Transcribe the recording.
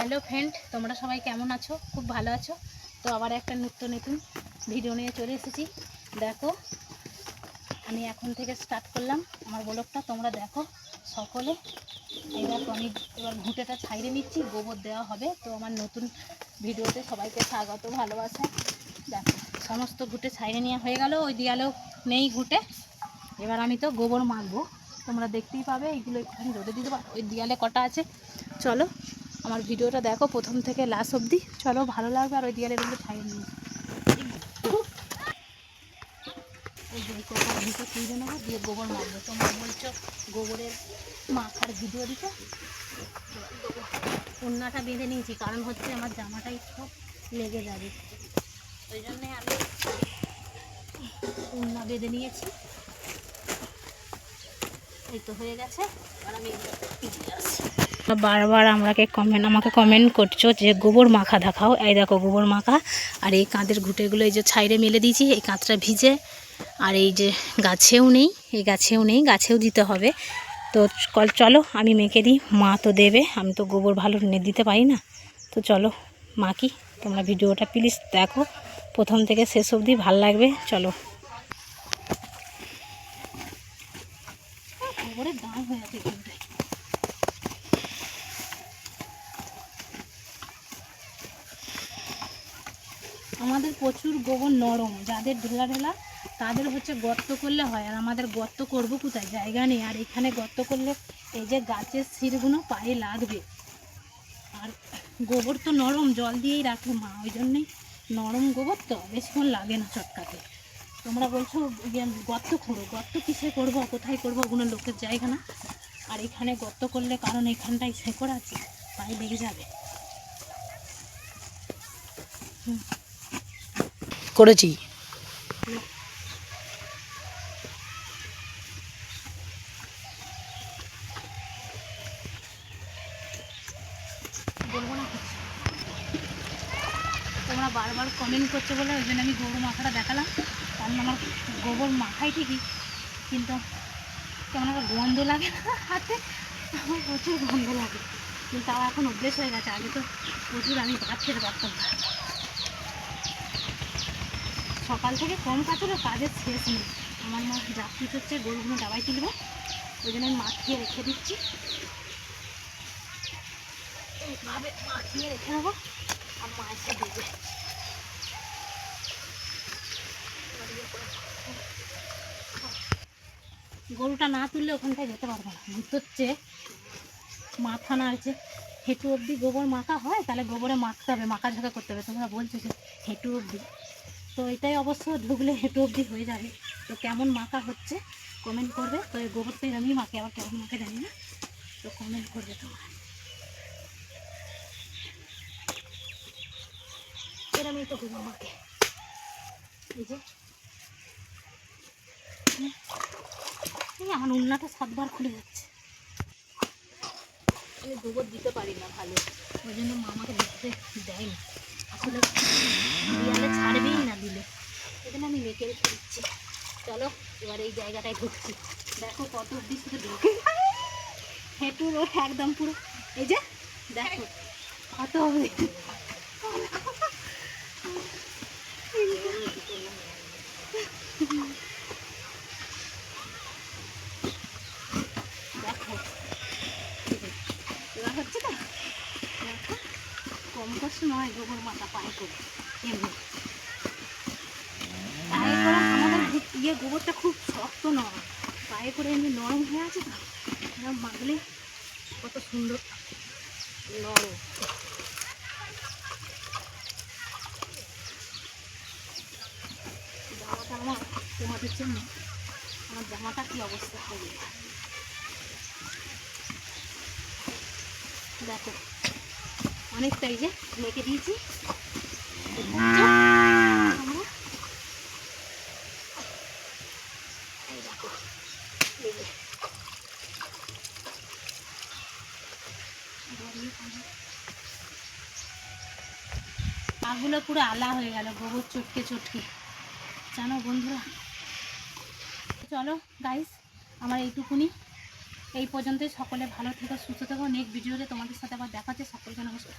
Hello friend, তোমরা সবাই কেমন আছো? খুব ভালো আছো তো? আবার একটা নতুন ভিডিও নিয়ে চলে এসেছি। দেখো, আমি এখন থেকে স্টার্ট করলাম আমার ব্লগটা, তোমরা দেখো সকলে। এই দেখো, আমি এবার ঘুঁটেটা ছাইড়ে নিচ্ছি, গোবর দেওয়া হবে। তো আমার নতুন ভিডিওতে সবাইকে স্বাগত, ভালোবাসা। দেখো, সমস্ত ঘুঁটে ছাইড়ে নেওয়া হয়ে গেল। ওই দেয়ালেও নেই ঘুঁটে। এবার আমি তো গোবর মাখবো, তোমরা দেখতেই পাবে। এইগুলো একটুখানি রোদে দিতে পারো, ওই দেয়ালে কটা আছে। চলো আমার ভিডিওটা দেখো প্রথম থেকে লাস্ট অবধি, চলো ভালো লাগবে। আর ওই দেয়ালের এগুলো ছাইড়ে নিয়ে ওই যে কটা ভিতর তুলে নেবো, দিয়ে গোবর মাখবো। তোমরা বলছো গোবরের মাখার ভিডিও দিতে, ওড়নাটা বেঁধে নিয়েছি, কারণ হচ্ছে আমার জামাটা একটু লেগে যাবে, ওই জন্যে আমি ওড়না বেঁধে নিয়েছি। এই তো হয়ে গেছে। আর আমি বারবার আমাকে কমেন্ট করছো যে গোবর মাখা দেখাও। এই দেখো গোবর মাখা। আর এই কাঁধের ঘুঁটেগুলো এই যে ছাইড়ে মেলে দিয়েছি, এই কাঁধটা ভিজে। আর এই যে গাছেও নেই, এই গাছেও নেই, গাছেও দিতে হবে। তো চলো আমি মেখে দিই, মা তো দেবে, আমি তো গোবর ভালো দিতে পারি না। তো চলো মাখি, তোমরা ভিডিওটা প্লিজ দেখো প্রথম থেকে শেষ অবধি, ভাল লাগবে। চলো। গোবরের দাম হয়ে আছে কিন্তু। আমাদের প্রচুর গোবর নরম, যাদের ঢেলা ঢেলা তাদের হচ্ছে গর্ত করলে হয়। আর আমাদের গর্ত করবো কোথায়, জায়গা নেই। আর এখানে গর্ত করলে এই যে গাছের শিরগুলো পায়ে লাগবে। আর গোবর তো নরম, জল দিয়েই রাখে মা, ওই জন্যেই নরম গোবর তো বেশিক্ষণ লাগে না চটকাতে। তোমরা বলছো গর্ত করো, গর্ত কিসে করবো, কোথায় করবো, ওগুলো লোকের জায়গা না। আর এখানে গর্ত করলে, কারণ এখানটায় শেকড় আছে, পায়ে লেগে যাবে। করেছি। বলবো না কিছু, তোমরা বারবার কমেন্ট করছো বলে ওই জন্য আমি গোবর মাখাটা দেখালাম। কারণ আমার গোবর মাখাই ঠিকই, কিন্তু কেমন একটা গন্ধ লাগে না হাতে, আমার প্রচুর গন্ধ লাগে। কিন্তু তাও এখন অভ্যেস হয়ে গেছে, আগে তো প্রচুর আমি ভাত খেতে পারতাম না। সকাল থেকে কম কাজেরও কাজের শেষ নেই। আমার মা যাত্রী হচ্ছে গরুগুলো দাবাই তুলবে, ওই জন্য আমি মাখিয়ে রেখে দিচ্ছি। এইভাবে মাখিয়ে রেখে দেবো, আর মা এসে দেবে। গরুটা না তুললে ওখানটায় যেতে পারবো না, হচ্ছে মাথা নাড়ছে। হেঁটু অবধি গোবর মাখা হয়, তাহলে গোবরে মাখতে হবে, মাখা ঝাঁকা করতে হবে। তোমরা বলছো যে হেঁটু অবধি, তো এটাই অবশ্য ঢুকলে হেঁটু অবধি হয়ে যাবে। তো কেমন মাখা হচ্ছে কমেন্ট করবে। তো এই গোবরটা আমি মাখি, আবার কেমন মাখে জানি না, তো কমেন্ট করবে তোমরা। এরমই তো গোবর মাখে। এই যে আমার উন্নাটা 7 বার খুলে যাচ্ছে। আমি গোবর দিতে পারি না ভালো, ওই জন্য মা আমাকে দিতে দেয়নি। আসলে দেয়ালে ছাড়বেই না দিলে, এই জন্য আমি মেখে রেখে দিচ্ছি। চলো এবার এই জায়গাটায় ঢুকছি। দেখো কত অব্দি শুধু ঢুকে হেঁটুর একদম পুরো, এই যে দেখো কত অব্দি। দেখো এবার হচ্ছে তো, দেখো কম কষ্ট নয় গোবর মাথা পায়ে করে। এমনি পায়ে করে আমাদের গোবরটা খুব শক্ত নয়, পায়ে করে এমনি নরম হয়ে আছে তো, এরকম মাখলে কত সুন্দর নরম। জামাটা আমার তোমাদের জন্য, আমার জামাটা কি অবস্থা হবে দেখো। অনেকটাই যে মেখে দিয়েছি, আমরা এই দেখো, এই যে পাগুলো পুরো আলা হয়ে গেল গোবর চটকে চটকে, জানো বন্ধুরা। চলো গাইস, আমার এইটুকুনি এই পর্যন্তই, সকলে ভালো থেকো, সুস্থ থেকো। নেক্সট ভিডিওতে তোমাদের সাথে আবার দেখা হচ্ছে। সকলকে নমস্কার।